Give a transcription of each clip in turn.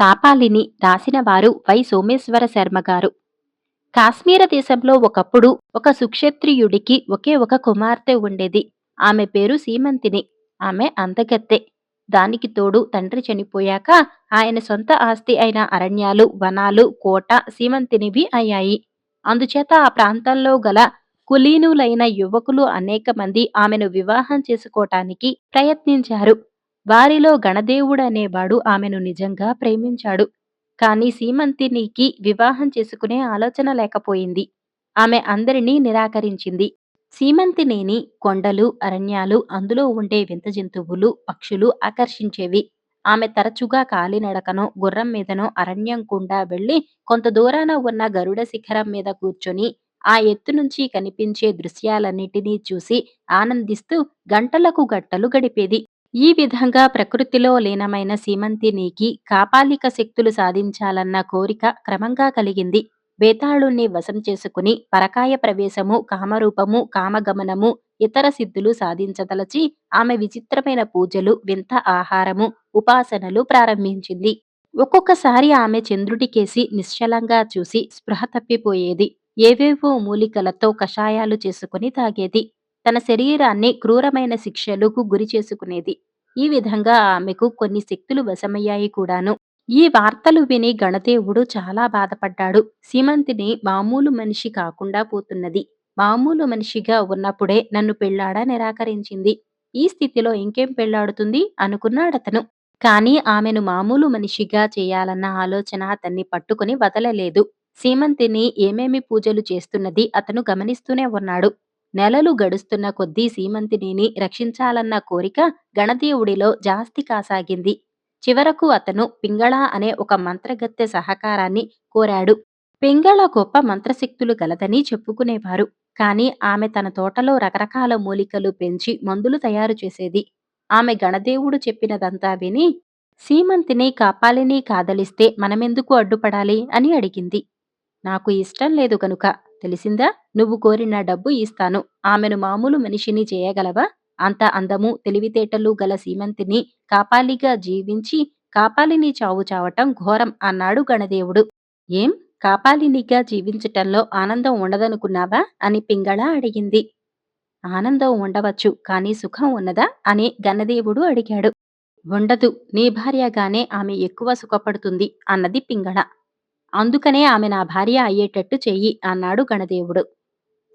కాపాలిని రాసిన వారు వై సోమేశ్వర శర్మ గారు. కాశ్మీర దేశంలో ఒకప్పుడు ఒక సుక్షత్రియుడికి ఒకే ఒక కుమార్తె ఉండేది. ఆమె పేరు సీమంతిని. ఆమె అందగత్తె. దానికి తోడు తండ్రి చనిపోయాక ఆయన సొంత ఆస్తి అయిన అరణ్యాలు, వనాలు, కోట సీమంతినివి అయ్యాయి. అందుచేత ఆ ప్రాంతంలో గల కులీనులైన యువకులు అనేక మంది ఆమెను వివాహం చేసుకోటానికి ప్రయత్నించారు. వారిలో గణదేవుడనేవాడు ఆమెను నిజంగా ప్రేమించాడు. కాని సీమంతినికి వివాహం చేసుకునే ఆలోచన లేకపోయింది. ఆమె అందరినీ నిరాకరించింది. సీమంతినిని కొండలు, అరణ్యాలు, అందులో ఉండే వింత జంతువులు, పక్షులు ఆకర్షించేవి. ఆమె తరచుగా కాలినడకనో, గుర్రం మీదనో అరణ్యం గుండా వెళ్లి కొంత దూరాన ఉన్న గరుడ శిఖరం మీద కూర్చొని ఆ ఎత్తు నుంచి కనిపించే దృశ్యాలన్నిటినీ చూసి ఆనందిస్తూ గంటలకు గంటలు గడిపేది. ఈ విధంగా ప్రకృతిలో లీనమైన సీమంతినికి కాపాలిక శక్తులు సాధించాలన్న కోరిక క్రమంగా కలిగింది. బేతాళుణ్ణి వశం చేసుకుని పరకాయ ప్రవేశము, కామరూపము, కామగమనము, ఇతర సిద్ధులు సాధించదలచి ఆమె విచిత్రమైన పూజలు, వింత ఆహారము, ఉపాసనలు ప్రారంభించింది. ఒక్కొక్కసారి ఆమె చంద్రుడికేసి నిశ్చలంగా చూసి స్పృహ తప్పిపోయేది. ఏవేవో మూలికలతో కషాయాలు చేసుకుని తాగేది. తన శరీరాన్ని క్రూరమైన శిక్షలకు గురి చేసుకునేది. ఈ విధంగా ఆమెకు కొన్ని శక్తులు వశమయ్యాయి కూడాను. ఈ వార్తలు విని గణదేవుడు చాలా బాధపడ్డాడు. సీమంతిని మామూలు మనిషి కాకుండా పోతున్నది. మామూలు మనిషిగా ఉన్నప్పుడే నన్ను పెళ్లాడ నిరాకరించింది. ఈ స్థితిలో ఇంకేం పెళ్లాడుతుంది అనుకున్నాడతను. కాని ఆమెను మామూలు మనిషిగా చేయాలన్న ఆలోచన అతన్ని పట్టుకుని వదలలేదు. సీమంతిని ఏమేమి పూజలు చేస్తున్నది అతను గమనిస్తూనే ఉన్నాడు. నెలలు గడుస్తున్న కొద్దీ సీమంతినిని రక్షించాలన్న కోరిక గణదేవుడిలో జాస్తి కాసాగింది. చివరకు అతను పింగళ అనే ఒక మంత్రగత్తె సహకారాన్ని కోరాడు. పింగళ గొప్ప మంత్రశక్తులు గలదని చెప్పుకునేవారు. కాని ఆమె తన తోటలో రకరకాల మూలికలు పెంచి మందులు తయారు చేసేది. ఆమె గణదేవుడు చెప్పినదంతా విని సీమంతిని కాపాలిని కాదలిస్తే మనమెందుకు అడ్డుపడాలి అని అడిగింది. నాకు ఇష్టం లేదు గనుక తెలిసిందా? నువ్వు కోరిన డబ్బు ఇస్తాను. ఆమెను మామూలు మనిషిని చేయగలవా? అంత అందము, తెలివితేటలు గల సీమంతిని కాపాలిగా జీవించి కాపాలిని చావు చావటం ఘోరం అన్నాడు గణదేవుడు. ఏం? కాపాలినిగా జీవించటంలో ఆనందం ఉండదనుకున్నావా? అని పింగళ అడిగింది. ఆనందం ఉండవచ్చు, కానీ సుఖం ఉన్నదా? అని గణదేవుడు అడిగాడు. ఉండదు. నీ భార్యగానే ఆమె ఎక్కువ సుఖపడుతుంది అన్నది పింగళ. అందుకనే ఆమె నా భార్య అయ్యేటట్టు చెయ్యి అన్నాడు గణదేవుడు.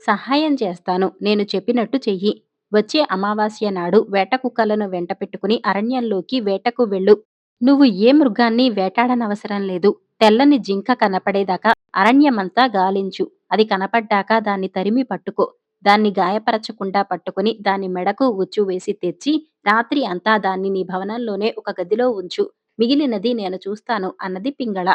సహాయం చేస్తాను. నేను చెప్పినట్టు చెయ్యి. వచ్చే అమావాస్య నాడు వేటకుక్కలను వెంటపెట్టుకుని అరణ్యంలోకి వేటకు వెళ్ళు. నువ్వు ఏ మృగాన్ని వేటాడనవసరం లేదు. తెల్లని జింక కనపడేదాకా అరణ్యమంతా గాలించు. అది కనపడ్డాక దాన్ని తరిమి పట్టుకో. దాన్ని గాయపరచకుండా పట్టుకుని దాని మెడకు ఉచ్చు వేసి తెచ్చి రాత్రి అంతా దాన్ని నీ భవనంలోనే ఒక గదిలో ఉంచు. మిగిలినది నేను చూస్తాను అన్నది పింగళ.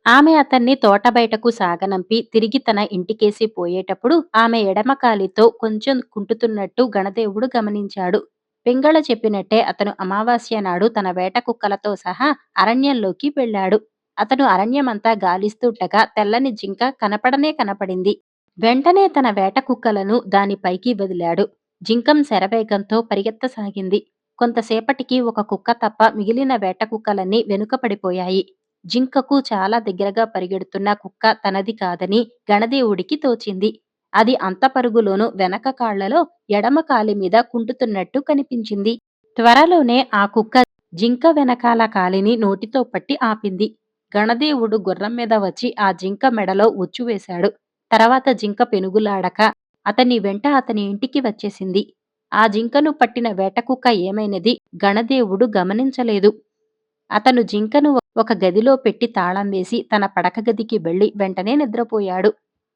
ఆమె అతన్ని తోట బయటకు సాగనంపి తిరిగి తన ఇంటికేసి పోయేటప్పుడు ఆమె ఎడమకాలితో కొంచెం కుంటుతున్నట్టు గణదేవుడు గమనించాడు. పింగళ చెప్పినట్టే అతను అమావాస్య నాడు తన వేట కుక్కలతో సహా అరణ్యంలోకి వెళ్ళాడు. అతను అరణ్యమంతా గాలిస్తుండగా తెల్లని జింక కనపడనే కనపడింది. వెంటనే తన వేట కుక్కలను దానిపైకి వదిలాడు. జింకం శరవేగంతో పరిగెత్తసాగింది. కొంతసేపటికి ఒక కుక్క తప్ప మిగిలిన వేట కుక్కలన్నీ వెనుక పడిపోయాయి. జింకకు చాలా దగ్గరగా పరిగెడుతున్న కుక్క తనది కాదని గణదేవుడికి తోచింది. అది అంత పరుగులోనూ వెనక కాళ్లలో ఎడమ కాలి మీద కుంటుతున్నట్టు కనిపించింది. త్వరలోనే ఆ కుక్క జింక వెనకాల కాలిని నోటితో పట్టి ఆపింది. గణదేవుడు గుర్రం మీద వచ్చి ఆ జింక మెడలో ఉచ్చు వేశాడు. తర్వాత జింక పెనుగులాడక అతని వెంట అతని ఇంటికి వచ్చేసింది. ఆ జింకను పట్టిన వేటకుక్క ఏమైనది గణదేవుడు గమనించలేదు. అతను జింకను ఒక గదిలో పెట్టి తాళం వేసి తన పడక గదికి వెళ్లి వెంటనే నిద్రపోయాడు.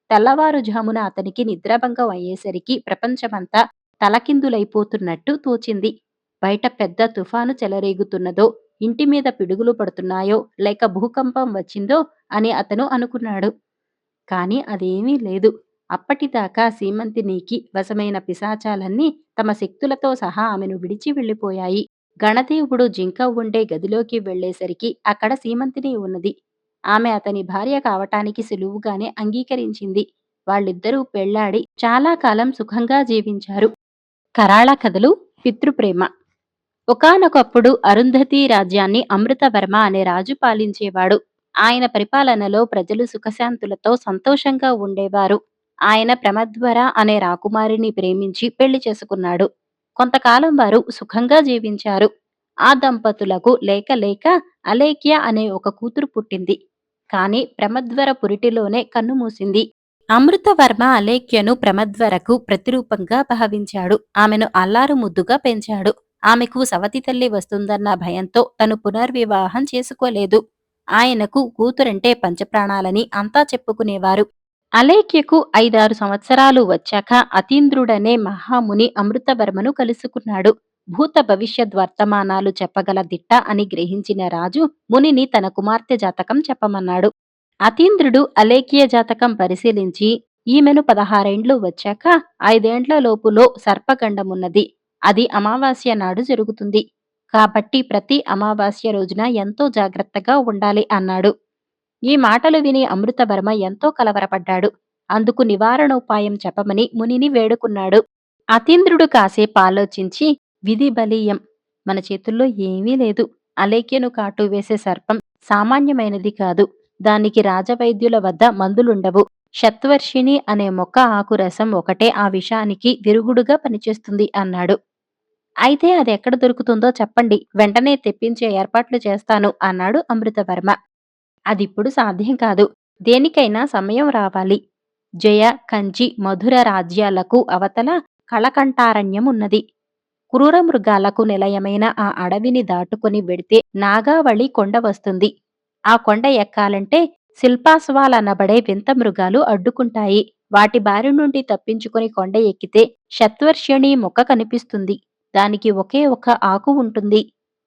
తెల్లవారుజామున అతనికి నిద్రాభంగం అయ్యేసరికి ప్రపంచమంతా తలకిందులైపోతున్నట్టు తోచింది. బయట పెద్ద తుఫాను చెలరేగుతున్నదో, ఇంటిమీద పిడుగులు పడుతున్నాయో, లేక భూకంపం వచ్చిందో అని అతను అనుకున్నాడు. కాని అదేమీ లేదు. అప్పటిదాకా సీమంతినికి వశమైన పిశాచాలన్నీ తమ శక్తులతో సహా ఆమెను విడిచి వెళ్ళిపోయాయి. గణదేవుడు జింక ఉండే గదిలోకి వెళ్ళేసరికి అక్కడ సీమంతిని ఉన్నది. ఆమె అతని భార్య కావటానికి సులువుగానే అంగీకరించింది. వాళ్ళిద్దరూ పెళ్లాడి చాలా కాలం సుఖంగా జీవించారు. కరాళ కథలు పితృప్రేమ. ఒకానొకప్పుడు అరుంధతి రాజ్యాన్ని అమృతవర్మ అనే రాజు పాలించేవాడు. ఆయన పరిపాలనలో ప్రజలు సుఖశాంతులతో సంతోషంగా ఉండేవారు. ఆయన ప్రమద్వర అనే రాకుమారిని ప్రేమించి పెళ్లి చేసుకున్నాడు. కొంతకాలం వారు సుఖంగా జీవించారు. ఆ దంపతులకు లేక లేక అలేఖ్య అనే ఒక కూతురు పుట్టింది. కాని ప్రమద్వర పురిటిలోనే కన్నుమూసింది. అమృతవర్మ అలేఖ్యను ప్రమద్వరకు ప్రతిరూపంగా భావించాడు. ఆమెను అల్లారు ముద్దుగా పెంచాడు. ఆమెకు సవతి తల్లి వస్తుందన్న భయంతో తను పునర్వివాహం చేసుకోలేదు. ఆయనకు కూతురంటే పంచప్రాణాలని అంతా చెప్పుకునేవారు. అలేఖ్యకు 5-6 సంవత్సరాలు వచ్చాక అతీంద్రుడనే మహాముని అమృతవర్మను కలుసుకున్నాడు. భూత భవిష్యత్ వర్తమానాలు చెప్పగల దిట్ట అని గ్రహించిన రాజు మునిని తన కుమార్తె జాతకం చెప్పమన్నాడు. అతీంద్రుడు అలేఖ్య జాతకం పరిశీలించి ఈమెను 16 వచ్చాక 5 లోపులో సర్పగండమున్నది. అది అమావాస్య నాడు జరుగుతుంది. కాబట్టి ప్రతి అమావాస్య రోజున ఎంతో జాగ్రత్తగా ఉండాలి అన్నాడు. ఈ మాటలు విని అమృతవర్మ ఎంతో కలవరపడ్డాడు. అందుకు నివారణోపాయం చెప్పమని మునిని వేడుకున్నాడు. అతీంద్రుడు కాసేపు ఆలోచించి విధి బలీయం, మన చేతుల్లో ఏమీ లేదు. అలేఖ్యను కాటు వేసే సర్పం సామాన్యమైనది కాదు. దానికి రాజవైద్యుల వద్ద మందులుండవు. శత్వర్షిణి అనే మొక్క ఆకు రసం ఒకటే ఆ విషానికి విరుగుడుగా పనిచేస్తుంది అన్నాడు. అయితే అది ఎక్కడ దొరుకుతుందో చెప్పండి, వెంటనే తెప్పించే ఏర్పాట్లు చేస్తాను అన్నాడు అమృతవర్మ. అదిప్పుడు సాధ్యం కాదు. దేనికైనా సమయం రావాలి. జయ, కంచి, మధుర రాజ్యాలకు అవతల కళకంఠారణ్యం ఉన్నది. క్రూర మృగాలకు నిలయమైన ఆ అడవిని దాటుకుని వెడితే నాగావళి కొండ వస్తుంది. ఆ కొండ ఎక్కాలంటే శిల్పాశ్వాలనబడే వింత మృగాలు అడ్డుకుంటాయి. వాటి బారి నుండి తప్పించుకుని కొండ ఎక్కితే శత్వర్షిణి మొక్క కనిపిస్తుంది. దానికి ఒకే ఒక ఆకు ఉంటుంది.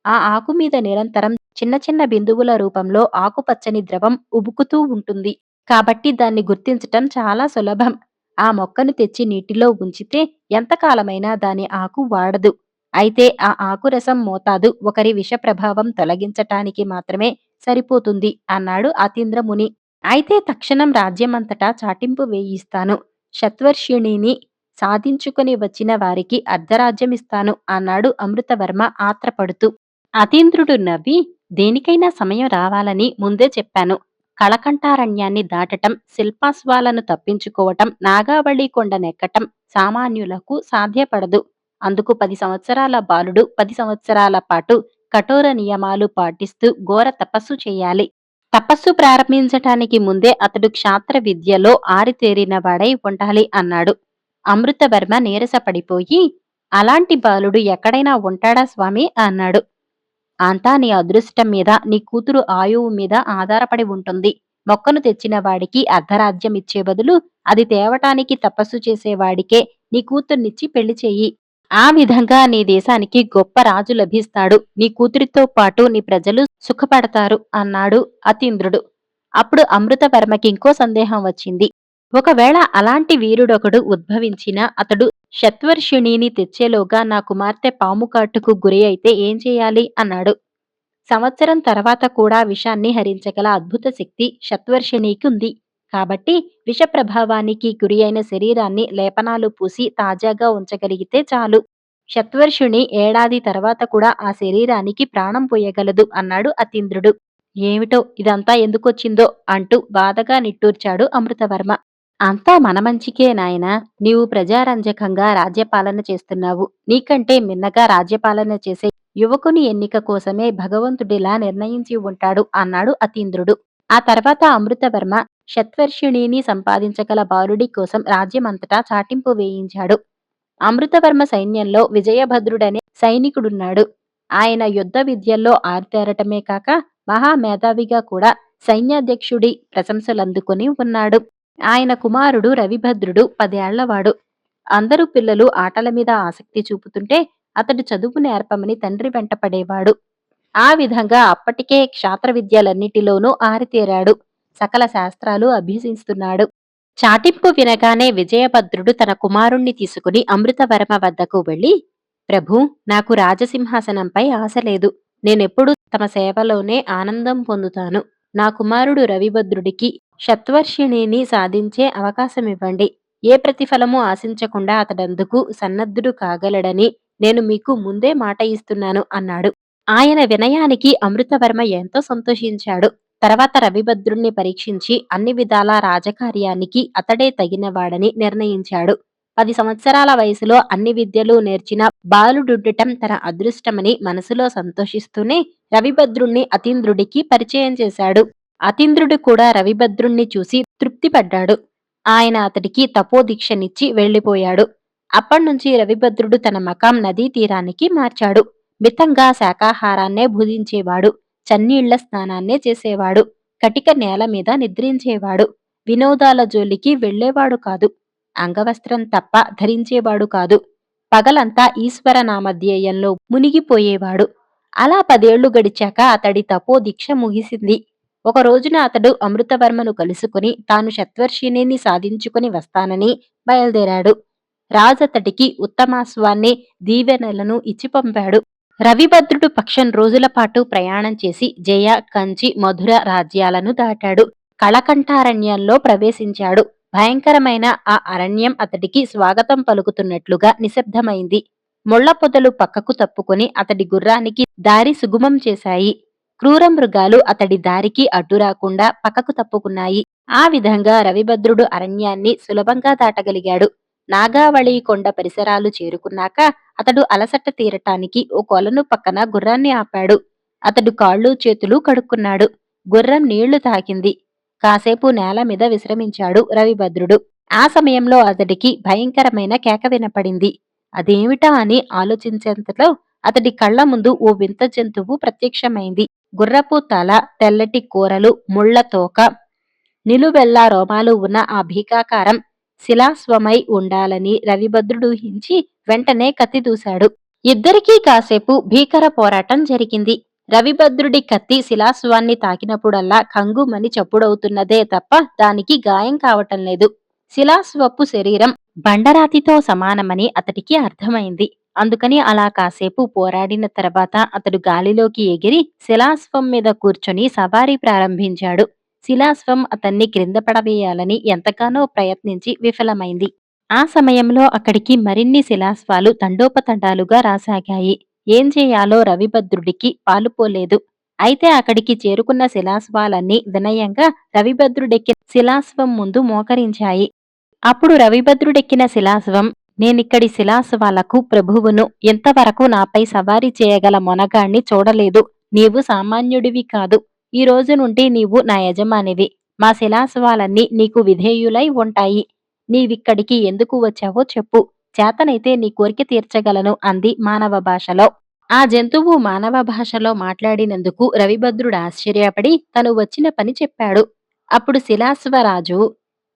ఆ ఆకు మీద నిరంతరం చిన్న చిన్న బిందువుల రూపంలో ఆకుపచ్చని ద్రవం ఉబుకుతూ ఉంటుంది. కాబట్టి దాన్ని గుర్తించటం చాలా సులభం. ఆ మొక్కను తెచ్చి నీటిలో ఉంచితే ఎంతకాలమైనా దాని ఆకు వాడదు. అయితే ఆ ఆకురసం మోతాదు ఒకరి విష ప్రభావం తొలగించటానికి మాత్రమే సరిపోతుంది అన్నాడు అతీంద్రముని. అయితే తక్షణం రాజ్యమంతటా చాటింపు వేయిస్తాను. శత్వర్షిణిని సాధించుకుని వచ్చిన వారికి అర్ధరాజ్యమిస్తాను అన్నాడు అమృతవర్మ ఆత్రపడుతూ. అతీంద్రుడు నవ్వి, దేనికైనా సమయం రావాలని ముందే చెప్పాను. కళకంఠారణ్యాన్ని దాటటం, శిల్పాశ్వాలను తప్పించుకోవటం, నాగావళి కొండనెక్కటం సామాన్యులకు సాధ్యపడదు. అందుకు 10 సంవత్సరాల బాలుడు 10 సంవత్సరాల పాటు కఠోర నియమాలు పాటిస్తూ ఘోర తపస్సు చేయాలి. తపస్సు ప్రారంభించటానికి ముందే అతడు క్షాత్ర విద్యలో ఆరితేరిన వాడై ఉండాలి అన్నాడు. అమృతవర్మ నీరసపడిపోయి, అలాంటి బాలుడు ఎక్కడైనా ఉంటాడా స్వామి అన్నాడు. అంతా నీ అదృష్టం మీద, నీ కూతురు ఆయువు మీద ఆధారపడి ఉంటుంది. మొక్కను తెచ్చిన వాడికి అర్ధరాజ్యం ఇచ్చే బదులు అది తేవటానికి తపస్సు చేసేవాడికే నీ కూతుర్నిచ్చి పెళ్లి చెయ్యి. ఆ విధంగా నీ దేశానికి గొప్ప రాజు లభిస్తాడు. నీ కూతురితో పాటు నీ ప్రజలు సుఖపడతారు అన్నాడు అతీంద్రుడు. అప్పుడు అమృతవర్మకింకో సందేహం వచ్చింది. ఒకవేళ అలాంటి వీరుడొకడు ఉద్భవించినా అతడు శత్వర్షిణిని తెచ్చేలోగా నా కుమార్తె పాముకాటుకు గురి అయితే ఏం చేయాలి అన్నాడు. సంవత్సరం తర్వాత కూడా విషాన్ని హరించగల అద్భుత శక్తి శత్వర్షిణికి ఉంది. కాబట్టి విష ప్రభావానికి గురి అయిన శరీరాన్ని లేపనాలు పూసి తాజాగా ఉంచగలిగితే చాలు. శత్వర్షిణి ఏడాది తర్వాత కూడా ఆ శరీరానికి ప్రాణం పోయగలదు అన్నాడు అతీంద్రుడు. ఏమిటో ఇదంతా ఎందుకొచ్చిందో అంటూ బాధగా నిట్టూర్చాడు అమృతవర్మ. అంతా మన మంచికే నాయనా. నీవు ప్రజారంజకంగా రాజ్యపాలన చేస్తున్నావు. నీకంటే మిన్నగా రాజ్యపాలన చేసే యువకుని ఎన్నిక కోసమే భగవంతుడిలా నిర్ణయించి ఉంటాడు అన్నాడు అతీంద్రుడు. ఆ తర్వాత అమృతవర్మ శత్వర్షిణిని సంపాదించగల బాలుడి కోసం రాజ్యమంతటా చాటింపు వేయించాడు. అమృతవర్మ సైన్యంలో విజయభద్రుడనే సైనికుడున్నాడు. ఆయన యుద్ధ విద్యల్లో ఆరితేరటమే కాక మహామేధావిగా కూడా సైన్యాధ్యక్షుడి ప్రశంసలందుకుని ఉన్నాడు. ఆయన కుమారుడు రవిభద్రుడు 10 ఏళ్లవాడు. అందరూ పిల్లలు ఆటల మీద ఆసక్తి చూపుతుంటే అతడు చదువు నేర్పమని తండ్రి వెంటపడేవాడు. ఆ విధంగా అప్పటికే క్షాత్ర విద్యలన్నిటిలోనూ ఆరితేరాడు. సకల శాస్త్రాలు అభ్యసిస్తున్నాడు. చాటింపు వినగానే విజయభద్రుడు తన కుమారుణ్ణి తీసుకుని అమృతవర్మ వద్దకు వెళ్లి, ప్రభూ, నాకు రాజసింహాసనంపై ఆశ లేదు. నేనెప్పుడు తమ సేవలోనే ఆనందం పొందుతాను. నా కుమారుడు రవిభద్రుడికి శత్వర్షిణిని సాధించే అవకాశమివ్వండి. ఏ ప్రతిఫలమూ ఆశించకుండా అతడందుకు సన్నద్ధుడు కాగలడని నేను మీకు ముందే మాట ఇస్తున్నాను అన్నాడు. ఆయన వినయానికి అమృతవర్మ ఎంతో సంతోషించాడు. తర్వాత రవిభద్రుణ్ణి పరీక్షించి అన్ని విధాలా రాజకార్యానికి అతడే తగినవాడని నిర్ణయించాడు. 10 సంవత్సరాల వయసులో అన్ని విద్యలు నేర్చిన బాలుడుండటం తన అదృష్టమని మనసులో సంతోషిస్తూనే రవిభద్రుణ్ణి అతీంద్రుడికి పరిచయం చేశాడు. అతీంద్రుడు కూడా రవిభద్రుణ్ణి చూసి తృప్తిపడ్డాడు. ఆయన అతడికి తపోదీక్షనిచ్చి వెళ్ళిపోయాడు. అప్పట్నుంచి రవిభద్రుడు తన మకాం నదీ తీరానికి మార్చాడు. మితంగా శాకాహారాన్నే భుజించేవాడు. చన్నీళ్ల స్నానాన్నే చేసేవాడు. కటిక నేల మీద నిద్రించేవాడు. వినోదాల జోలికి వెళ్ళేవాడు కాదు. అంగవస్త్రం తప్ప ధరించేవాడు కాదు. పగలంతా ఈశ్వర నామధ్యేయంలో మునిగిపోయేవాడు. అలా 10 ఏళ్లు గడిచాక అతడి తపోదీక్ష ముగిసింది. ఒక రోజున అతడు అమృతవర్మను కలుసుకుని తాను షత్వర్షిణిని సాధించుకుని వస్తానని బయలుదేరాడు. రాజతడికి ఉత్తమాశ్వాన్ని దీవెనలను ఇచ్చి పంపాడు. రవిభద్రుడు పక్షం రోజుల పాటు ప్రయాణం చేసి జయ, కంచి, మధుర రాజ్యాలను దాటాడు. కళకంఠారణ్యంలో ప్రవేశించాడు. భయంకరమైన ఆ అరణ్యం అతడికి స్వాగతం పలుకుతున్నట్లుగా నిశ్శబ్దమైంది. ముళ్ల పొదలు పక్కకు తప్పుకొని అతడి గుర్రానికి దారి సుగమం చేశాయి. క్రూర మృగాలు అతడి దారికి అడ్డురాకుండా పక్కకు తప్పుకున్నాయి. ఆ విధంగా రవిభద్రుడు అరణ్యాన్ని సులభంగా దాటగలిగాడు. నాగావళి కొండ పరిసరాలు చేరుకున్నాక అతడు అలసట తీరటానికి ఓ కొలను పక్కన గుర్రాన్ని ఆపాడు. అతడు కాళ్ళు చేతులు కడుక్కున్నాడు. గుర్రం నీళ్లు తాకింది. కాసేపు నేల మీద విశ్రమించాడు రవిభద్రుడు. ఆ సమయంలో అతడికి భయంకరమైన కేక వినపడింది. అదేమిటా అని ఆలోచించేంతలో అతడి కళ్ల ముందు ఓ వింత జంతువు ప్రత్యక్షమైంది. గుర్రపు తల, తెల్లటి కూరలు, ముళ్ల తోక, నిలువెల్లా రోమాలు ఉన్న ఆ భీకాకారం శిలాస్వమై ఉండాలని రవిభద్రుడు ఊహించి వెంటనే కత్తి దూశాడు. ఇద్దరికీ కాసేపు భీకర పోరాటం జరిగింది. రవిభద్రుడి కత్తి శిలాస్వాన్ని తాకినప్పుడల్లా కంగుమని చప్పుడవుతున్నదే తప్ప దానికి గాయం కావటం లేదు. శిలాస్వపు శరీరం బండరాతితో సమానమని అతడికి అర్థమైంది. అందుకని అలా కాసేపు పోరాడిన తర్వాత అతడు గాలిలోకి ఎగిరి శిలాస్వం మీద కూర్చొని సవారీ ప్రారంభించాడు. శిలాస్వం అతన్ని క్రింద పడవేయాలని ఎంతగానో ప్రయత్నించి విఫలమైంది. ఆ సమయంలో అక్కడికి మరిన్ని శిలాస్వాలు తండోపతండాలుగా రాసాగాయి. ఏం చేయాలో రవిభద్రుడికి పాలుపోలేదు. అయితే అక్కడికి చేరుకున్న శిలాస్వాలన్నీ వినయంగా రవిభద్రుడెక్కిన శిలాస్వం ముందు మోకరించాయి. అప్పుడు రవిభద్రుడెక్కిన శిలాస్వం, నేనిక్కడి శిలాస్వాలకు ప్రభువును, ఇంతవరకు నాపై సవారీ చేయగల మొనగాణ్ణి చూడలేదు. నీవు సామాన్యుడివి కాదు. ఈ రోజు నుండి నీవు నా యజమానివి. మా శిలాస్వాలన్నీ నీకు విధేయులై ఉంటాయి. నీవిక్కడికి ఎందుకు వచ్చావో చెప్పు. చేతనైతే నీ కోరిక తీర్చగలను అంది మానవ భాషలో. ఆ జంతువు మానవ భాషలో మాట్లాడినందుకు రవిభద్రుడు ఆశ్చర్యపడి తను వచ్చిన పని చెప్పాడు. అప్పుడు శిలాశ్వరాజు,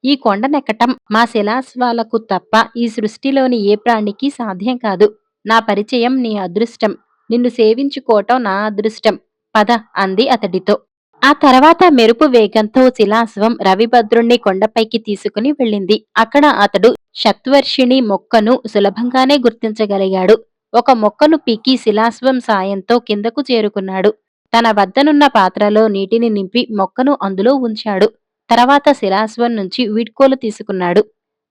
ఈ కొండనెక్కటం మా శిలాశ్వాలకు తప్ప ఈ సృష్టిలోని ఏ ప్రాణికి సాధ్యం కాదు. నా పరిచయం నీ అదృష్టం. నిన్ను సేవించుకోవటం నా అదృష్టం. పద అంది అతడితో. ఆ తర్వాత మెరుపు వేగంతో శిలాశ్వం రవిభద్రుణ్ణి కొండపైకి తీసుకుని వెళ్ళింది. అక్కడ అతడు శత్వర్షిణి మొక్కను సులభంగానే గుర్తించగలిగాడు. ఒక మొక్కను పీకి శిలాశ్వం సాయంతో కిందకు చేరుకున్నాడు. తన వద్దనున్న పాత్రలో నీటిని నింపి మొక్కను అందులో ఉంచాడు. తర్వాత శిలాశ్వం నుంచి వీడ్కోలు తీసుకున్నాడు.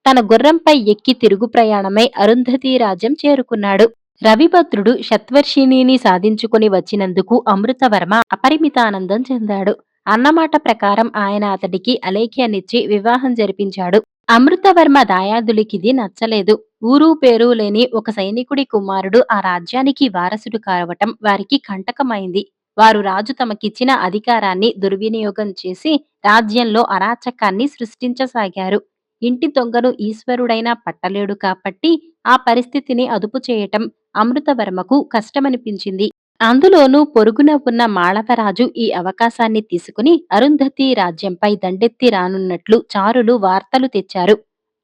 తన గుర్రంపై ఎక్కి తిరుగు ప్రయాణమై అరుంధతీ రాజ్యం చేరుకున్నాడు. రవిభద్రుడు శత్వర్షిణిని సాధించుకుని వచ్చినందుకు అమృతవర్మ అపరిమితానందం చెందాడు. అన్నమాట ప్రకారం ఆయన అతడికి అలేఖ్యనిచ్చి వివాహం జరిపించాడు. అమృతవర్మ దాయాదులకిది నచ్చలేదు. ఊరు పేరు లేని ఒక సైనికుడి కుమారుడు ఆ రాజ్యానికి వారసుడు కావటం వారికి కంటకమైంది. వారు రాజు తమకిచ్చిన అధికారాన్ని దుర్వినియోగం చేసి రాజ్యంలో అరాచకాన్ని సృష్టించసాగారు. ఇంటి దొంగను ఈశ్వరుడైనా పట్టలేడు కాబట్టి ఆ పరిస్థితిని అదుపు చేయటం అమృతవర్మకు కష్టమనిపించింది. అందులోనూ పొరుగున ఉన్న మాళవరాజు ఈ అవకాశాన్ని తీసుకుని అరుంధతి రాజ్యంపై దండెత్తి రానున్నట్లు చారులు వార్తలు తెచ్చారు.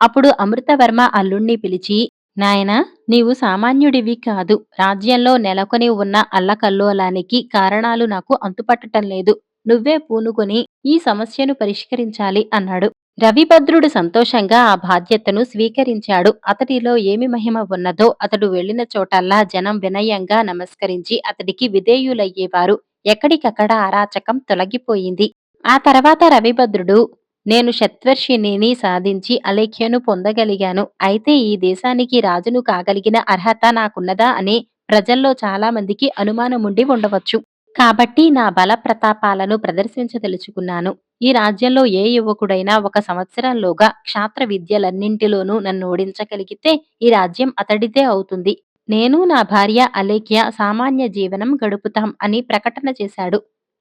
అప్పుడు అమృతవర్మ అల్లుణ్ణి పిలిచి, నాయనా, నీవు సామాన్యుడివి కాదు. రాజ్యంలో నెలకొని ఉన్న అల్లకల్లోలానికి కారణాలు నాకు అంతుపట్టటం లేదు. నువ్వే పూనుకొని ఈ సమస్యను పరిష్కరించాలి అన్నాడు. రవిభద్రుడు సంతోషంగా ఆ బాధ్యతను స్వీకరించాడు. అతడిలో ఏమి మహిమ ఉన్నదో అతడు వెళ్లిన చోటల్లా జనం వినయంగా నమస్కరించి అతడికి విధేయులయ్యేవారు. ఎక్కడికక్కడ అరాచకం తొలగిపోయింది. ఆ తర్వాత రవిభద్రుడు, నేను షత్వర్షిణిని సాధించి అలేఖ్యను పొందగలిగాను. అయితే ఈ దేశానికి రాజును కాగలిగిన అర్హత నాకున్నదా అని ప్రజల్లో చాలా మందికి అనుమానముండి ఉండవచ్చు. కాబట్టి నా బల ప్రతాపాలను ప్రదర్శించదలుచుకున్నాను. ఈ రాజ్యంలో ఏ యువకుడైనా ఒక సంవత్సరంలోగా క్షాత్ర విద్యలన్నింటిలోనూ నన్ను ఓడించగలిగితే ఈ రాజ్యం అతడిదే అవుతుంది. నేను నా భార్య అలేఖ్య సామాన్య జీవనం గడుపుతాం అని ప్రకటన చేశాడు.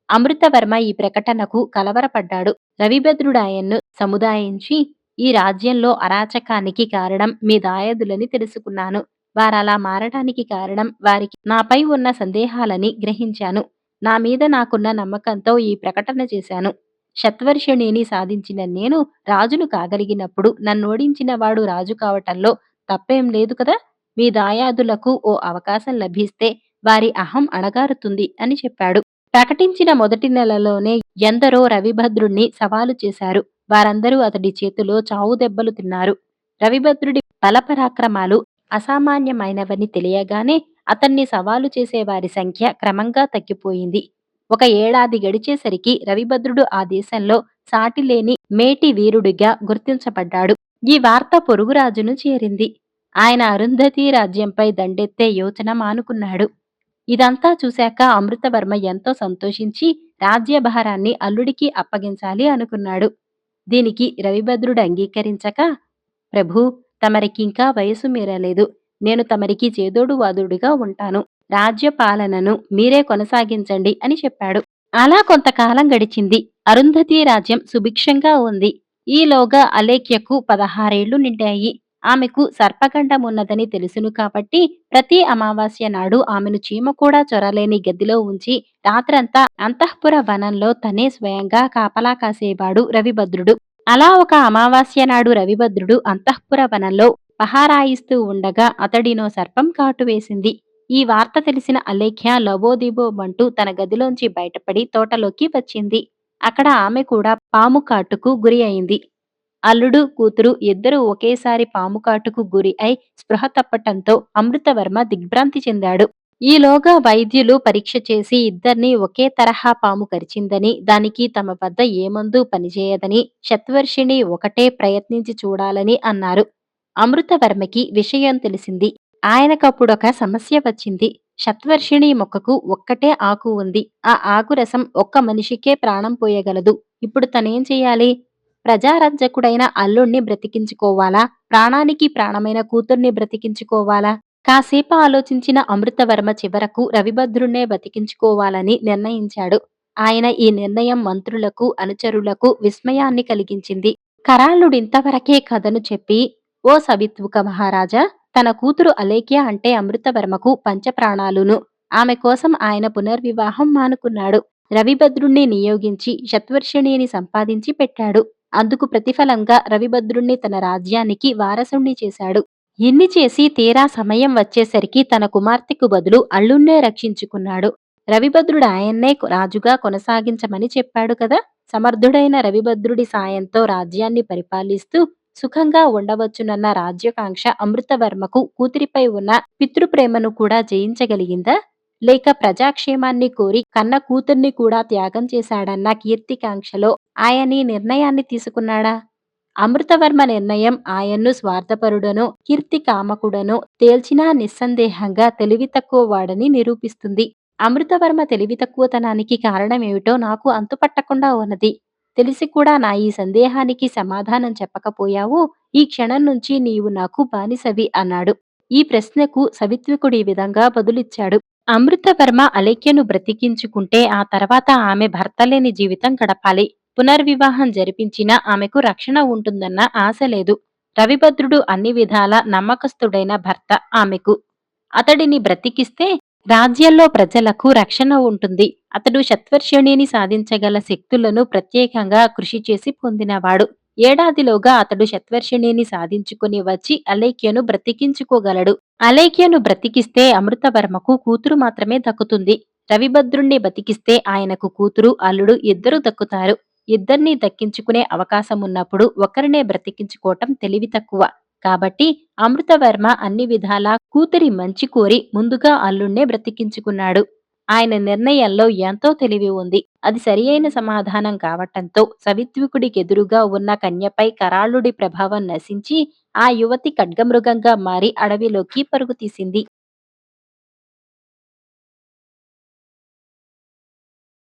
అమృతవర్మ ఈ ప్రకటనకు కలవరపడ్డాడు. రవిభద్రుడాయన్ను సముదాయించి, ఈ రాజ్యంలో అరాచకానికి కారణం మీ దాయాదులని తెలుసుకున్నాను. వారలా మారడానికి కారణం వారికి నాపై ఉన్న సందేహాలని గ్రహించాను. నా మీద నాకున్న నమ్మకంతో ఈ ప్రకటన చేశాను. శత్వర్షిణిని సాధించిన నేను రాజును కాగలిగినప్పుడు నన్నోడించిన వాడు రాజు కావటంలో తప్పేం లేదు కదా! మీ దాయాదులకు ఓ అవకాశం లభిస్తే వారి అహం అణగారుతుంది అని చెప్పాడు. ప్రకటించిన మొదటి నెలలోనే ఎందరో రవిభద్రుణ్ణి సవాలు చేశారు. వారందరూ అతడి చేతిలో చావు దెబ్బలు తిన్నారు. రవిభద్రుడి బలపరాక్రమాలు అసామాన్యమైనవని తెలియగానే అతన్ని సవాలు చేసే వారి సంఖ్య క్రమంగా తగ్గిపోయింది. ఒక ఏడాది గడిచేసరికి రవిభద్రుడు ఆ దేశంలో సాటిలేని మేటి వీరుడిగా గుర్తించబడ్డాడు. ఈ వార్త పొరుగురాజును చేరింది. ఆయన అరుంధతి రాజ్యంపై దండెత్తే యోచన మానుకున్నాడు. ఇదంతా చూశాక అమృతవర్మ ఎంతో సంతోషించి రాజ్యభారాన్ని అల్లుడికి అప్పగించాలి అనుకున్నాడు. దీనికి రవిభద్రుడు అంగీకరించక, ప్రభూ, తమరికింకా వయసు మీరలేదు. నేను తమరికి చేదోడు వాదుడుగా ఉంటాను. రాజ్య పాలనను మీరే కొనసాగించండి అని చెప్పాడు. అలా కొంతకాలం గడిచింది. అరుంధతి రాజ్యం సుభిక్షంగా ఉంది. ఈలోగా అలేఖ్యకు 16 నిండాయి. ఆమెకు సర్పగండమున్నదని తెలుసును కాబట్టి ప్రతి అమావాస్య నాడు ఆమెను చీమ కూడా చొరలేని గదిలో ఉంచి రాత్రంతా అంతఃపుర వనంలో తనే స్వయంగా కాపలా కాసేవాడు రవిభద్రుడు. అలా ఒక అమావాస్య నాడు రవిభద్రుడు అంతఃపుర వనంలో పహారాయిస్తూ ఉండగా అతడినో సర్పం కాటు వేసింది. ఈ వార్త తెలిసిన అలేఖ్య లబోదిబోమంటూ తన గదిలోంచి బయటపడి తోటలోకి వచ్చింది. అక్కడ ఆమె కూడా పాము కాటుకు గురి అయింది. అల్లుడు, కూతురు ఇద్దరూ ఒకేసారి పాము కాటుకు గురి అయి స్పృహ తప్పటంతో అమృతవర్మ దిగ్భ్రాంతి చెందాడు. ఈలోగా వైద్యులు పరీక్ష చేసి ఇద్దర్నీ ఒకే తరహా పాము కరిచిందని, దానికి తమ వద్ద ఏ మందు పనిచేయదని, శత్వర్షిణి ఒకటే ప్రయత్నించి చూడాలని అన్నారు. అమృతవర్మకి విషయం తెలిసింది. ఆయనకప్పుడొక సమస్య వచ్చింది. శత్వర్షిణి మొక్కకు ఒక్కటే ఆకు ఉంది. ఆ ఆకు రసం ఒక్క మనిషికే ప్రాణం పోయగలదు. ఇప్పుడు తనేం చెయ్యాలి? ప్రజారంజకుడైన అల్లుణ్ణి బ్రతికించుకోవాలా? ప్రాణానికి ప్రాణమైన కూతుర్ని బ్రతికించుకోవాలా? కాసేపు ఆలోచించిన అమృతవర్మ చివరకు రవిభద్రుణ్ణే బతికించుకోవాలని నిర్ణయించాడు. ఆయన ఈ నిర్ణయం మంత్రులకు, అనుచరులకు విస్మయాన్ని కలిగించింది. కరాళుడింతవరకే కథను చెప్పి, ఓ సవిత్వుక మహారాజా, తన కూతురు అలేఖ్య అంటే అమృతవర్మకు పంచప్రాణాలును. ఆమె కోసం ఆయన పునర్వివాహం మానుకున్నాడు. రవిభద్రుణ్ణి నియోగించి శత్వర్షిణిని సంపాదించి పెట్టాడు. అందుకు ప్రతిఫలంగా రవిభద్రుణ్ణి తన రాజ్యానికి వారసుణ్ణి చేశాడు. ఇన్ని చేసి తీరా సమయం వచ్చేసరికి తన కుమార్తెకు బదులు అల్లుణ్ణే రక్షించుకున్నాడు. రవిభద్రుడు ఆయన్నే రాజుగా కొనసాగించమని చెప్పాడు కదా! సమర్థుడైన రవిభద్రుడి సాయంతో రాజ్యాన్ని పరిపాలిస్తూ సుఖంగా ఉండవచ్చునన్న రాజ్యకాంక్ష అమృతవర్మకు కూతురిపై ఉన్న పితృప్రేమను కూడా జయించగలిగిందా? లేక ప్రజాక్షేమాన్ని కోరి కన్న కూతుర్ని కూడా త్యాగం చేశాడన్న కీర్తికాంక్షలో ఆయనీ నిర్ణయాన్ని తీసుకున్నాడా? అమృతవర్మ నిర్ణయం ఆయన్ను స్వార్థపరుడనో, కీర్తి కామకుడనో తేల్చినా నిస్సందేహంగా తెలివి తక్కువ వాడని నిరూపిస్తుంది. అమృతవర్మ తెలివి తక్కువతనానికి కారణమేమిటో నాకు అంతుపట్టకుండా ఉన్నది. తెలిసి కూడా నా ఈ సందేహానికి సమాధానం చెప్పకపోయావు. ఈ క్షణం నుంచి నీవు నాకు బానిసవి అన్నాడు. ఈ ప్రశ్నకు సవిత్వికుడు ఈ విధంగా బదులిచ్చాడు. అమృతవర్మ అలేఖ్యను బ్రతికించుకుంటే ఆ తర్వాత ఆమె భర్తలేని జీవితం గడపాలి. పునర్వివాహం జరిపించినా ఆమెకు రక్షణ ఉంటుందన్న ఆశ లేదు. రవిభద్రుడు అన్ని విధాల నమ్మకస్తుడైన భర్త ఆమెకు. అతడిని బ్రతికిస్తే రాజ్యంలో ప్రజలకు రక్షణ ఉంటుంది. అతడు శత్వర్షిణిని సాధించగల శక్తులను ప్రత్యేకంగా కృషి చేసి పొందినవాడు. ఏడాదిలోగా అతడు శత్వర్షిణిని సాధించుకుని వచ్చి అలేఖ్యను బ్రతికించుకోగలడు. అలేఖ్యను బ్రతికిస్తే అమృతవర్మకు కూతురు మాత్రమే దక్కుతుంది. రవిభద్రుణ్ణి బతికిస్తే ఆయనకు కూతురు, అల్లుడు ఇద్దరూ దక్కుతారు. ఇద్దర్నీ దక్కించుకునే అవకాశమున్నప్పుడు ఒకరినే బ్రతికించుకోవటం తెలివి తక్కువ. కాబట్టి అమృతవర్మ అన్ని విధాలా కూతురి మంచి కోరి ముందుగా అల్లుణ్ణే బ్రతికించుకున్నాడు. ఆయన నిర్ణయంలో ఎంతో తెలివి ఉంది. అది సరియైన సమాధానం కావటంతో సవిత్వికుడికెదురుగా ఉన్న కన్యపై కరాళుడి ప్రభావం నశించి ఆ యువతి ఖడ్గమృగంగా మారి అడవిలోకి పరుగు తీసింది.